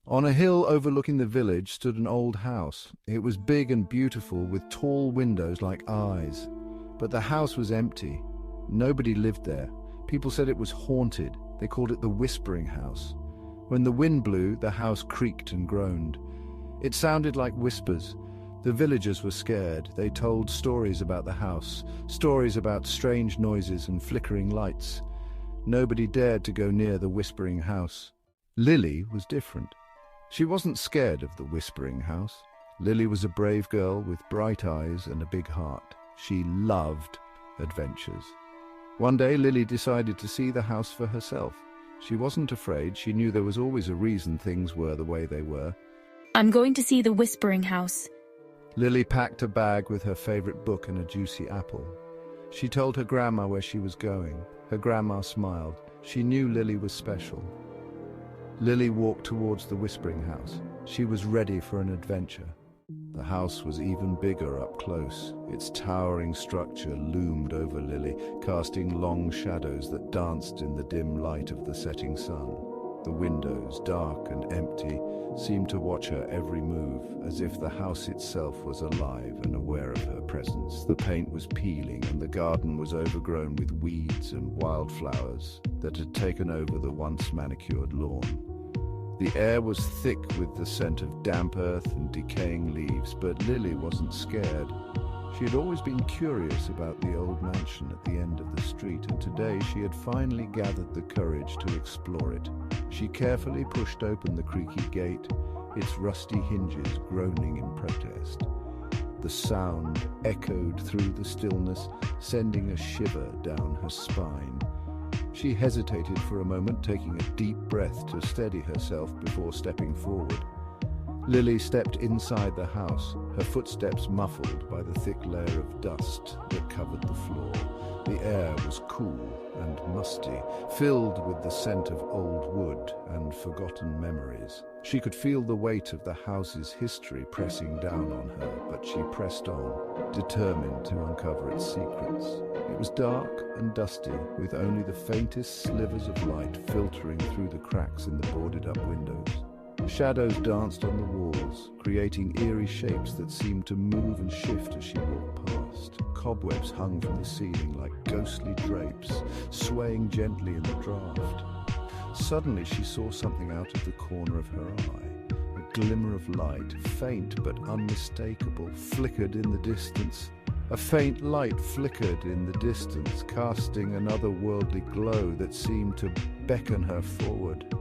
On a hill overlooking the village stood an old house. It was big and beautiful with tall windows like eyes. But the house was empty. Nobody lived there. People said it was haunted. They called it the Whispering House. When the wind blew, the house creaked and groaned. It sounded like whispers. The villagers were scared. They told stories about the house, stories about strange noises and flickering lights. Nobody dared to go near the Whispering House. Lily was different. She wasn't scared of the Whispering House. Lily was a brave girl with bright eyes and a big heart. She loved adventures. One day, Lily decided to see the house for herself. She wasn't afraid. She knew there was always a reason things were the way they were. I'm going to see the Whispering House. Lily packed a bag with her favorite book and a juicy apple. She told her grandma where she was going. Her grandma smiled. She knew Lily was special. Lily walked towards the Whispering House. She was ready for an adventure. The house was even bigger up close. Its towering structure loomed over Lily, casting long shadows that danced in the dim light of the setting sun. The windows, dark and empty, seemed to watch her every move, as if the house itself was alive and aware of her presence. The paint was peeling and the garden was overgrown with weeds and wildflowers that had taken over the once manicured lawn. The air was thick with the scent of damp earth and decaying leaves, but Lily wasn't scared. She had always been curious about the old mansion at the end of the street, and today she had finally gathered the courage to explore it. She carefully pushed open the creaky gate, its rusty hinges groaning in protest. The sound echoed through the stillness, sending a shiver down her spine. She hesitated for a moment, taking a deep breath to steady herself before stepping forward. Lily stepped inside the house, her footsteps muffled by the thick layer of dust that covered the floor. The air was cool and musty, filled with the scent of old wood and forgotten memories. She could feel the weight of the house's history pressing down on her, but she pressed on, determined to uncover its secrets. It was dark and dusty, with only the faintest slivers of light filtering through the cracks in the boarded-up windows. Shadows danced on the walls, creating eerie shapes that seemed to move and shift as she walked past. Cobwebs hung from the ceiling like ghostly drapes, swaying gently in the draught. Suddenly she saw something out of the corner of her eye. A glimmer of light, faint but unmistakable, flickered in the distance. A faint light flickered in the distance, casting an otherworldly glow that seemed to beckon her forward.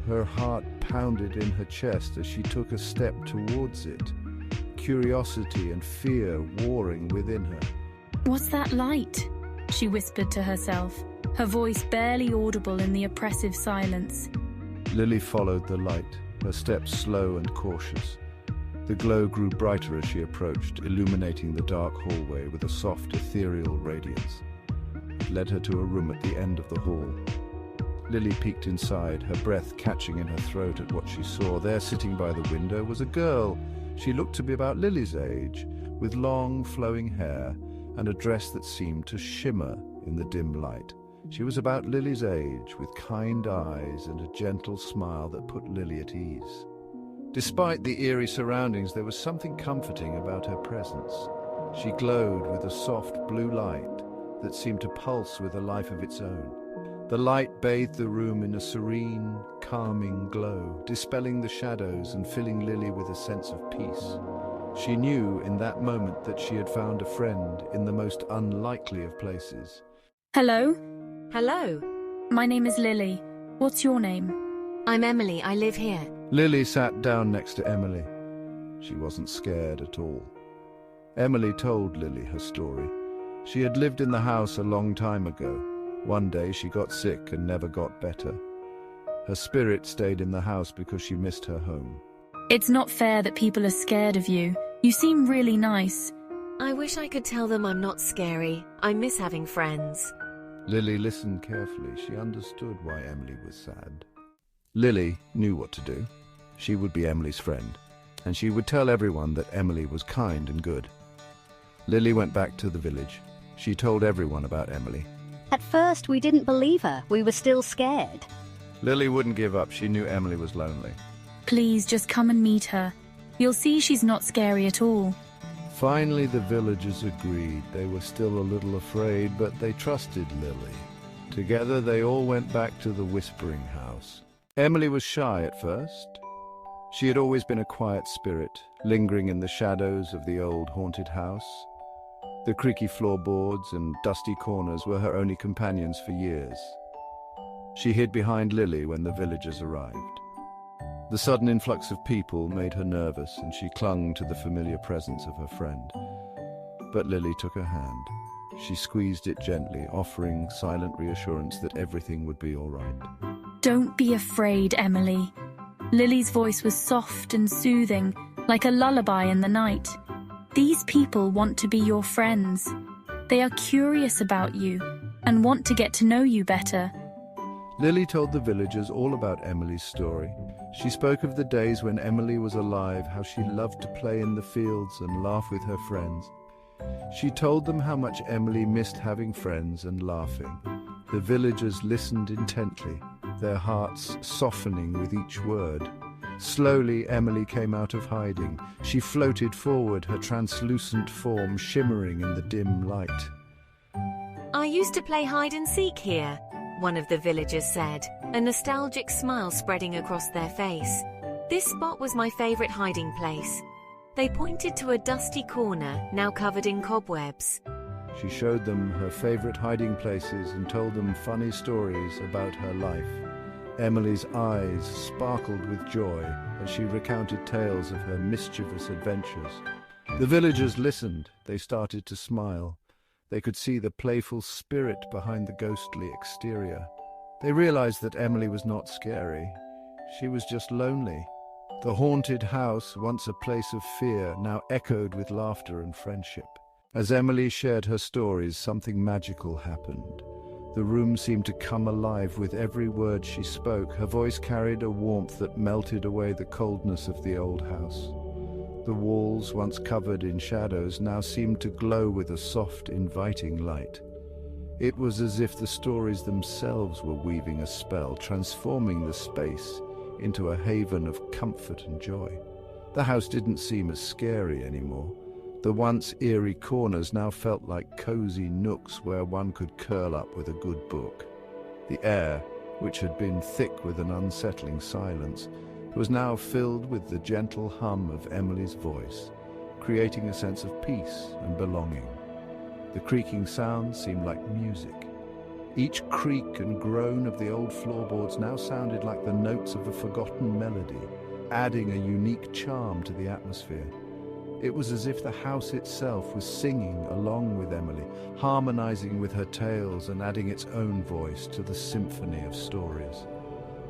Her heart pounded in her chest as she took a step towards it, curiosity and fear warring within her. What's that light? She whispered to herself, her voice barely audible in the oppressive silence. Lily followed the light, her steps slow and cautious. The glow grew brighter as she approached, illuminating the dark hallway with a soft, ethereal radiance. It led her to a room at the end of the hall. Lily peeked inside, her breath catching in her throat at what she saw. There, sitting by the window, was a girl. She looked to be about Lily's age, with long, flowing hair and a dress that seemed to shimmer in the dim light. She was about Lily's age, with kind eyes and a gentle smile that put Lily at ease. Despite the eerie surroundings, there was something comforting about her presence. She glowed with a soft blue light that seemed to pulse with a life of its own. The light bathed the room in a serene, calming glow, dispelling the shadows and filling Lily with a sense of peace. She knew in that moment that she had found a friend in the most unlikely of places. Hello? Hello. My name is Lily. What's your name? I'm Emily. I live here. Lily sat down next to Emily. She wasn't scared at all. Emily told Lily her story. She had lived in the house a long time ago. One day she got sick and never got better. Her spirit stayed in the house because she missed her home. It's not fair that people are scared of you. You seem really nice. I wish I could tell them I'm not scary. I miss having friends. Lily listened carefully. She understood why Emily was sad. Lily knew what to do. She would be Emily's friend, and she would tell everyone that Emily was kind and good. Lily went back to the village. She told everyone about Emily. At first, we didn't believe her. We were still scared. Lily wouldn't give up. She knew Emily was lonely. Please, just come and meet her. You'll see she's not scary at all. Finally, the villagers agreed. They were still a little afraid, but they trusted Lily. Together, they all went back to the Whispering House. Emily was shy at first. She had always been a quiet spirit, lingering in the shadows of the old haunted house. The creaky floorboards and dusty corners were her only companions for years. She hid behind Lily when the villagers arrived. The sudden influx of people made her nervous, and she clung to the familiar presence of her friend. But Lily took her hand. She squeezed it gently, offering silent reassurance that everything would be all right. Don't be afraid, Emily. Lily's voice was soft and soothing, like a lullaby in the night. These people want to be your friends. They are curious about you and want to get to know you better. Lily told the villagers all about Emily's story. She spoke of the days when Emily was alive, how she loved to play in the fields and laugh with her friends. She told them how much Emily missed having friends and laughing. The villagers listened intently, their hearts softening with each word. Slowly, Emily came out of hiding. She floated forward, her translucent form shimmering in the dim light. I used to play hide and seek here, one of the villagers said, a nostalgic smile spreading across their face. This spot was my favorite hiding place. They pointed to a dusty corner, now covered in cobwebs. She showed them her favorite hiding places and told them funny stories about her life. Emily's eyes sparkled with joy as she recounted tales of her mischievous adventures. The villagers listened. They started to smile. They could see the playful spirit behind the ghostly exterior. They realized that Emily was not scary. She was just lonely. The haunted house, once a place of fear, now echoed with laughter and friendship. As Emily shared her stories, something magical happened. The room seemed to come alive with every word she spoke. Her voice carried a warmth that melted away the coldness of the old house. The walls, once covered in shadows, now seemed to glow with a soft, inviting light. It was as if the stories themselves were weaving a spell, transforming the space into a haven of comfort and joy. The house didn't seem as scary anymore. The once eerie corners now felt like cozy nooks where one could curl up with a good book. The air, which had been thick with an unsettling silence, was now filled with the gentle hum of Emily's voice, creating a sense of peace and belonging. The creaking sounds seemed like music. Each creak and groan of the old floorboards now sounded like the notes of a forgotten melody, adding a unique charm to the atmosphere. It was as if the house itself was singing along with Emily, harmonizing with her tales and adding its own voice to the symphony of stories.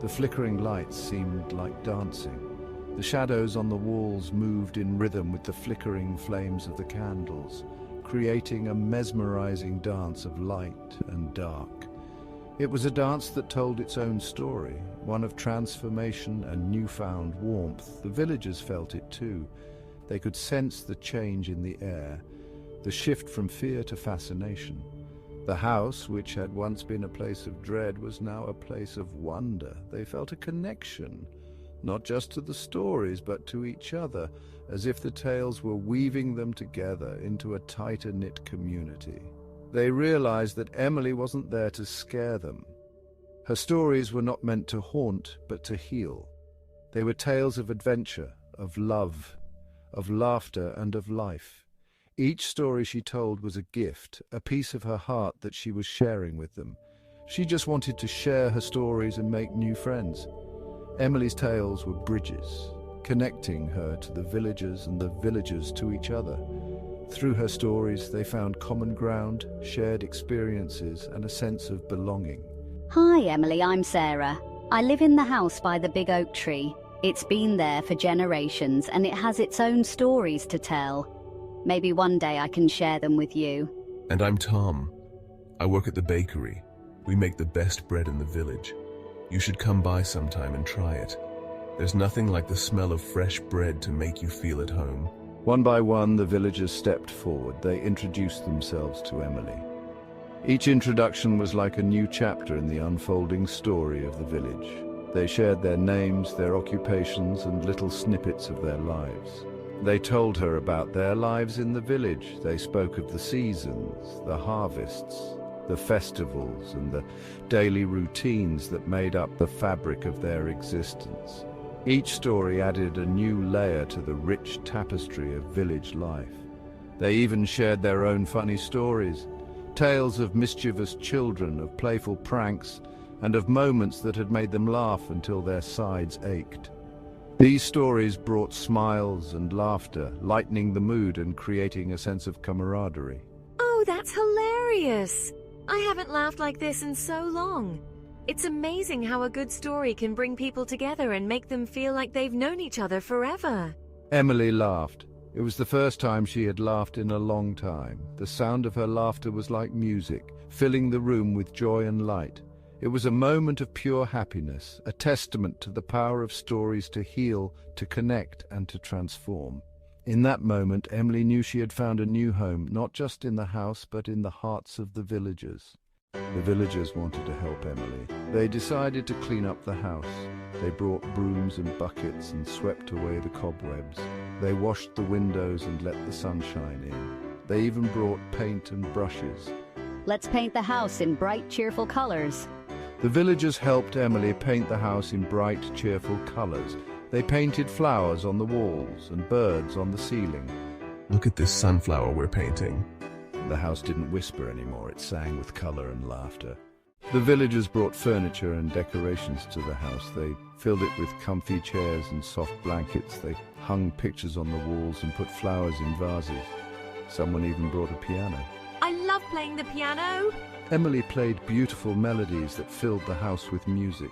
The flickering lights seemed like dancing. The shadows on the walls moved in rhythm with the flickering flames of the candles, creating a mesmerizing dance of light and dark. It was a dance that told its own story, one of transformation and newfound warmth. The villagers felt it too. They could sense the change in the air, the shift from fear to fascination. The house, which had once been a place of dread, was now a place of wonder. They felt a connection, not just to the stories, but to each other, as if the tales were weaving them together into a tighter-knit community. They realized that Emily wasn't there to scare them. Her stories were not meant to haunt, but to heal. They were tales of adventure, of love, of laughter, and of life. Each story she told was a gift, a piece of her heart that she was sharing with them. She just wanted to share her stories and make new friends. Emily's tales were bridges, connecting her to the villagers and the villagers to each other. Through her stories, they found common ground, shared experiences, and a sense of belonging. Hi, Emily, I'm Sarah. I live in the house by the big oak tree. It's been there for generations, and it has its own stories to tell. Maybe one day I can share them with you. And I'm Tom. I work at the bakery. We make the best bread in the village. You should come by sometime and try it. There's nothing like the smell of fresh bread to make you feel at home. One by one, the villagers stepped forward. They introduced themselves to Emily. Each introduction was like a new chapter in the unfolding story of the village. They shared their names, their occupations, and little snippets of their lives. They told her about their lives in the village. They spoke of the seasons, the harvests, the festivals, and the daily routines that made up the fabric of their existence. Each story added a new layer to the rich tapestry of village life. They even shared their own funny stories, tales of mischievous children, of playful pranks, and of moments that had made them laugh until their sides ached. These stories brought smiles and laughter, lightening the mood and creating a sense of camaraderie. Oh, that's hilarious! I haven't laughed like this in so long. It's amazing how a good story can bring people together and make them feel like they've known each other forever. Emily laughed. It was the first time she had laughed in a long time. The sound of her laughter was like music, filling the room with joy and light. It was a moment of pure happiness, a testament to the power of stories to heal, to connect, and to transform. In that moment, Emily knew she had found a new home, not just in the house, but in the hearts of the villagers. The villagers wanted to help Emily. They decided to clean up the house. They brought brooms and buckets and swept away the cobwebs. They washed the windows and let the sunshine in. They even brought paint and brushes. Let's paint the house in bright, cheerful colors. The villagers helped Emily paint the house in bright, cheerful colors. They painted flowers on the walls and birds on the ceiling. Look at this sunflower we're painting. The house didn't whisper anymore, it sang with color and laughter. The villagers brought furniture and decorations to the house. They filled it with comfy chairs and soft blankets. They hung pictures on the walls and put flowers in vases. Someone even brought a piano. I love playing the piano! Emily played beautiful melodies that filled the house with music.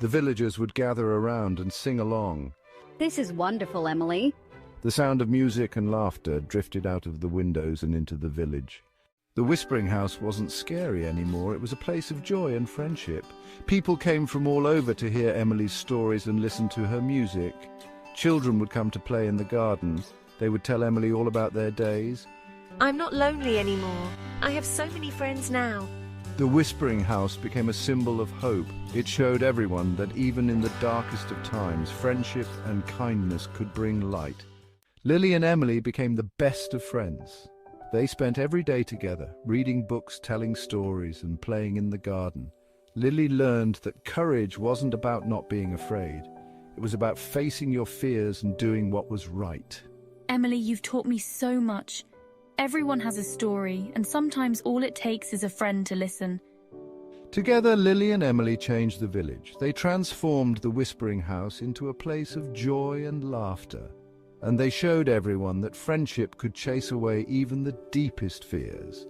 The villagers would gather around and sing along. This is wonderful, Emily. The sound of music and laughter drifted out of the windows and into the village. The Whispering House wasn't scary anymore. It was a place of joy and friendship. People came from all over to hear Emily's stories and listen to her music. Children would come to play in the garden. They would tell Emily all about their days. I'm not lonely anymore. I have so many friends now. The Whispering House became a symbol of hope. It showed everyone that even in the darkest of times, friendship and kindness could bring light. Lily and Emily became the best of friends. They spent every day together, reading books, telling stories, and playing in the garden. Lily learned that courage wasn't about not being afraid. It was about facing your fears and doing what was right. Emily, you've taught me so much. Everyone has a story, and sometimes all it takes is a friend to listen. Together, Lily and Emily changed the village. They transformed the Whispering House into a place of joy and laughter. And they showed everyone that friendship could chase away even the deepest fears.